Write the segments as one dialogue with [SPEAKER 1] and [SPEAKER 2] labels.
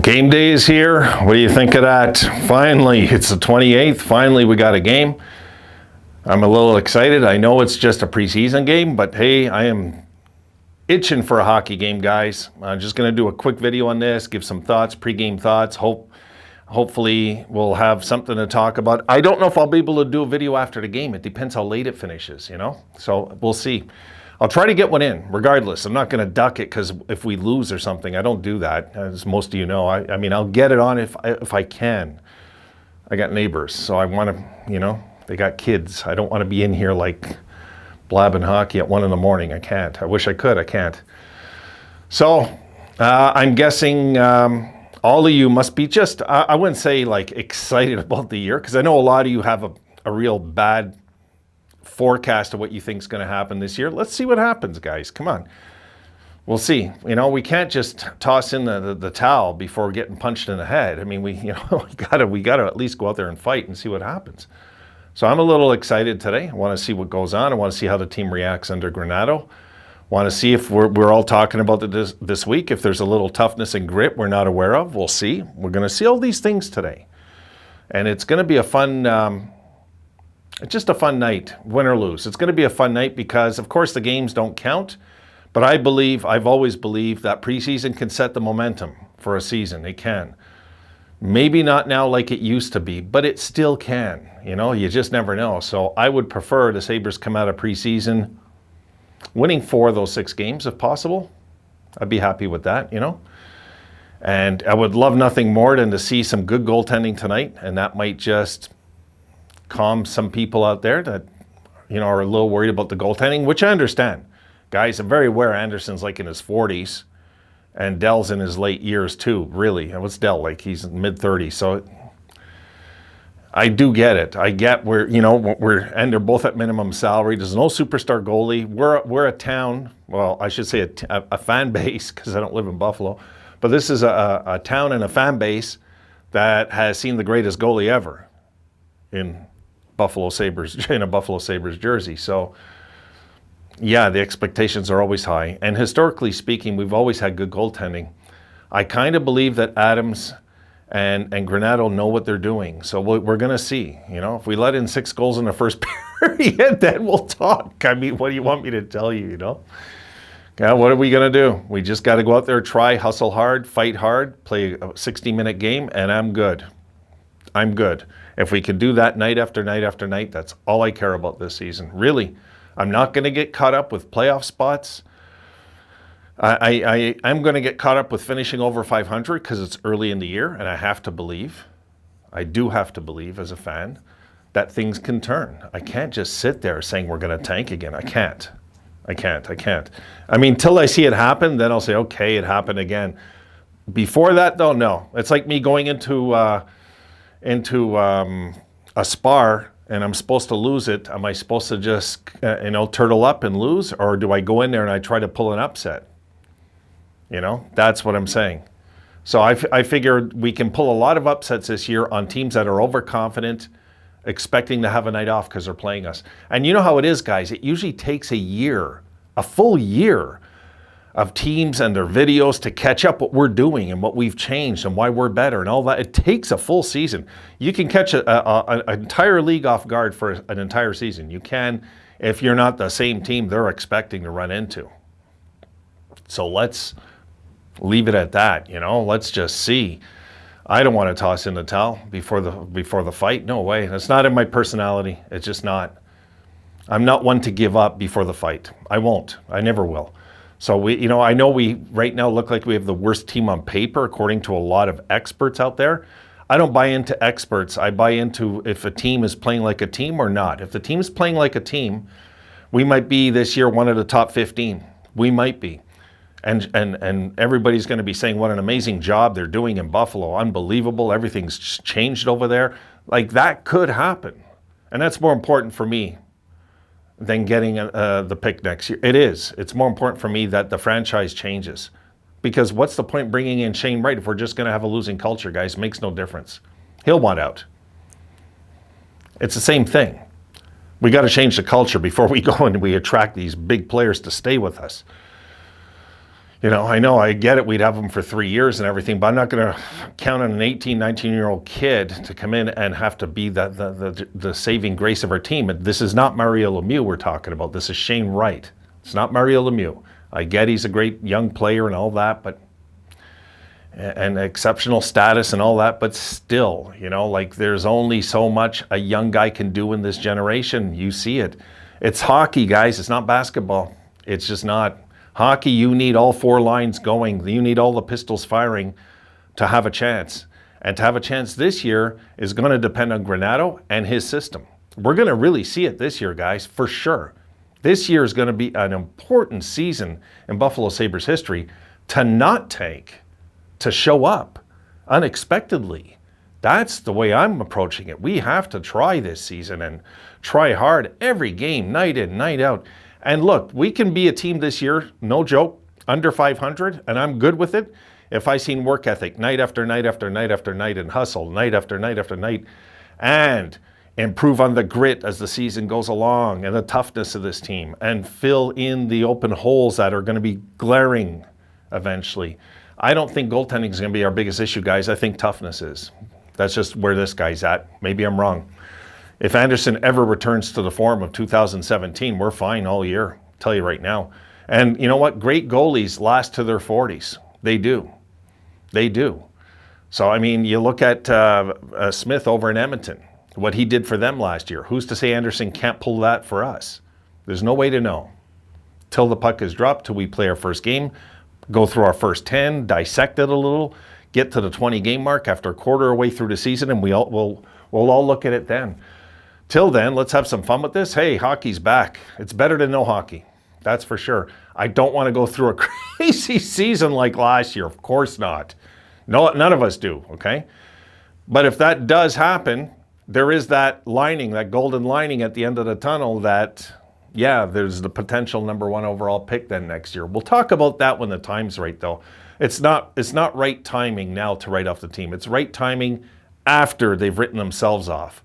[SPEAKER 1] Game day is here. What do you think of that? Finally, it's the 28th. Finally, we got a game. I'm a little excited. I know it's just a preseason game, but hey, I am itching for a hockey game, guys. I'm just going to do a quick video on this, give some thoughts, pregame thoughts. Hopefully we'll have something to talk about. I don't know if I'll be able to do a video after the game. It depends how late it finishes, you know? So we'll see. I'll try to get one in, regardless. I'm not going to duck it because if we lose or something, I don't do that, as most of you know. I mean, I'll get it on if I can. I got neighbors, so I want to, you know, they got kids. I don't want to be in here like blabbing hockey at 1 a.m. I can't. I wish I could. I can't. So I'm guessing all of you must be just, I wouldn't say like excited about the year, because I know a lot of you have a real bad forecast of what you think is going to happen this year. Let's see what happens, guys. Come on. We'll see. You know, we can't just toss in the towel before getting punched in the head. I mean, we gotta at least go out there and fight and see what happens. So I'm a little excited today. I want to see what goes on. I want to see how the team reacts under Granato. Want to see if we're all talking about this week. If there's a little toughness and grit we're not aware of, we'll see. We're going to see all these things today. And it's going to be a fun, it's just a fun night, win or lose. It's going to be a fun night because, of course, the games don't count. But I've always believed that preseason can set the momentum for a season. It can. Maybe not now like it used to be, but it still can. You know, you just never know. So I would prefer the Sabres come out of preseason winning 4 of those 6 games if possible. I'd be happy with that, you know. And I would love nothing more than to see some good goaltending tonight, and that might just calm some people out there that, you know, are a little worried about the goaltending, which I understand. Guys, I'm very aware Anderson's like in his 40s, and Dell's in his late years too, really. And what's Dell like? He's in mid-30s. So I do get it. I get where, you know, and they're both at minimum salary. There's no superstar goalie. We're a town, well, I should say a fan base, because I don't live in Buffalo. But this is a town and a fan base that has seen the greatest goalie ever in Buffalo Sabres, in a Buffalo Sabres jersey. So yeah, the expectations are always high. And historically speaking, we've always had good goaltending. I kind of believe that Adams and Granato know what they're doing. So we're going to see. You know, if we let in 6 goals in the first period, then we'll talk. I mean, what do you want me to tell you, you know? Yeah, what are we going to do? We just got to go out there, try, hustle hard, fight hard, play a 60-minute game, and I'm good. I'm good. If we can do that night after night after night, that's all I care about this season. Really, I'm not going to get caught up with playoff spots. I'm going to get caught up with finishing over 500 because it's early in the year, and I have to believe, I do have to believe as a fan, that things can turn. I can't just sit there saying we're going to tank again. I can't. I mean, till I see it happen, then I'll say, okay, it happened again. Before that, though, no. It's like me going into a spar and I'm supposed to lose it. Am I supposed to just, you know, turtle up and lose? Or do I go in there and I try to pull an upset? You know, that's what I'm saying. So I figured we can pull a lot of upsets this year on teams that are overconfident, expecting to have a night off because they're playing us. And you know how it is, guys. It usually takes a year, a full year of teams and their videos to catch up what we're doing and what we've changed and why we're better and all that. It takes a full season. You can catch an entire league off guard for an entire season. You can if you're not the same team they're expecting to run into. So let's leave it at that, you know. Let's just see. I don't want to toss in the towel before the fight. No way. It's not in my personality. It's just not. I'm not one to give up before the fight. I won't. I never will. So you know, I know we right now look like we have the worst team on paper according to a lot of experts out there. I don't buy into experts. I buy into if a team is playing like a team or not. If the team is playing like a team, we might be this year one of the top 15. We might be. And everybody's going to be saying what an amazing job they're doing in Buffalo. Unbelievable. Everything's changed over there. Like, that could happen. And that's more important for me than getting the pick next year. It is. It's more important for me that the franchise changes. Because what's the point bringing in Shane Wright if we're just going to have a losing culture, guys? It makes no difference. He'll want out. It's the same thing. We got to change the culture before we go and we attract these big players to stay with us. I know, I get it, we'd have him for 3 years and everything, but I'm not going to count on an 18, 19-year-old kid to come in and have to be the saving grace of our team. This is not Mario Lemieux we're talking about. This is Shane Wright. It's not Mario Lemieux. I get he's a great young player and all that, but and exceptional status and all that, but still, like there's only so much a young guy can do in this generation. You see it. It's hockey, guys. It's not basketball. It's just not. Hockey, you need all 4 lines going. You need all the pistols firing to have a chance. And to have a chance this year is going to depend on Granato and his system. We're going to really see it this year, guys, for sure. This year is going to be an important season in Buffalo Sabres history to not tank, to show up unexpectedly. That's the way I'm approaching it. We have to try this season and try hard every game, night in, night out. And look, we can be a team this year, no joke, under 500, and I'm good with it. If I seen work ethic night after night after night after night and hustle night after night after night and improve on the grit as the season goes along and the toughness of this team and fill in the open holes that are going to be glaring eventually. I don't think goaltending is going to be our biggest issue, guys. I think toughness is. That's just where this guy's at. Maybe I'm wrong. If Anderson ever returns to the form of 2017, we're fine all year. I'll tell you right now. And you know what? Great goalies last to their 40s. They do. They do. So, I mean, you look at Smith over in Edmonton, what he did for them last year. Who's to say Anderson can't pull that for us? There's no way to know. Till the puck is dropped, till we play our first game, go through our first 10, dissect it a little, get to the 20-game mark after a quarter way through the season, and we'll all look at it then. Till then, let's have some fun with this. Hey, hockey's back. It's better than no hockey. That's for sure. I don't want to go through a crazy season like last year. Of course not. No, none of us do, okay? But if that does happen, there is that lining, that golden lining at the end of the tunnel that, yeah, there's the potential number 1 overall pick then next year. We'll talk about that when the time's right, though. It's not right timing now to write off the team. It's right timing after they've written themselves off.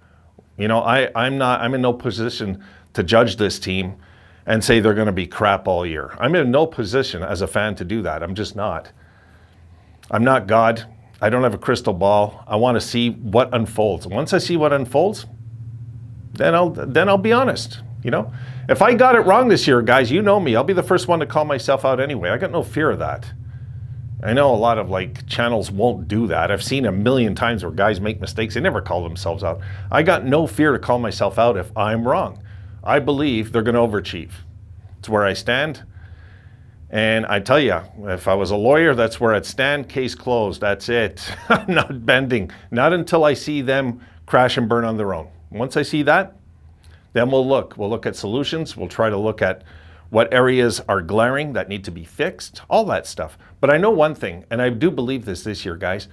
[SPEAKER 1] I'm in no position to judge this team and say they're going to be crap all year. I'm in no position as a fan to do that. I'm just not. I'm not God. I don't have a crystal ball. I want to see what unfolds. Once I see what unfolds, then I'll be honest. If I got it wrong this year, guys, you know me. I'll be the first one to call myself out anyway. I got no fear of that. I know a lot of channels won't do that. I've seen a million times where guys make mistakes. They never call themselves out. I got no fear to call myself out if I'm wrong. I believe they're going to overachieve. It's where I stand. And I tell you, if I was a lawyer, that's where I'd stand. Case closed. That's it. I'm not bending. Not until I see them crash and burn on their own. Once I see that, then we'll look. We'll look at solutions. We'll try to look at what areas are glaring that need to be fixed, all that stuff. But I know one thing, and I do believe this year, guys.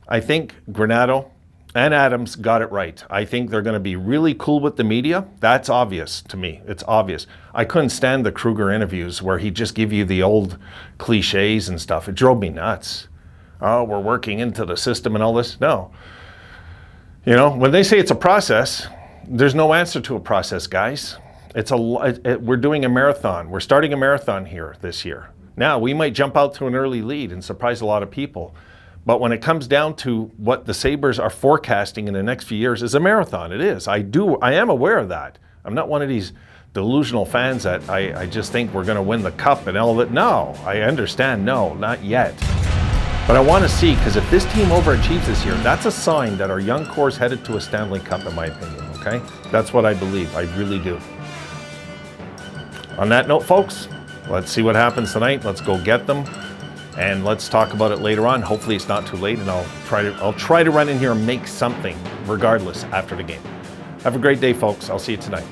[SPEAKER 1] I think Granato and Adams got it right. I think they're going to be really cool with the media. That's obvious to me. It's obvious. I couldn't stand the Kruger interviews where he'd just give you the old cliches and stuff. It drove me nuts. Oh, we're working into the system and all this. No. When they say it's a process, there's no answer to a process, guys. We're doing a marathon. We're starting a marathon here this year. Now, we might jump out to an early lead and surprise a lot of people. But when it comes down to what the Sabres are forecasting in the next few years is a marathon. It is. I am aware of that. I'm not one of these delusional fans that I just think we're going to win the cup and all that. No, I understand. No, not yet. But I want to see, because if this team overachieves this year, that's a sign that our young core is headed to a Stanley Cup, in my opinion, okay? That's what I believe. I really do. On that note, folks, let's see what happens tonight. Let's go get them, and let's talk about it later on. Hopefully it's not too late, and I'll try to run in here and make something regardless after the game. Have a great day, folks. I'll see you tonight.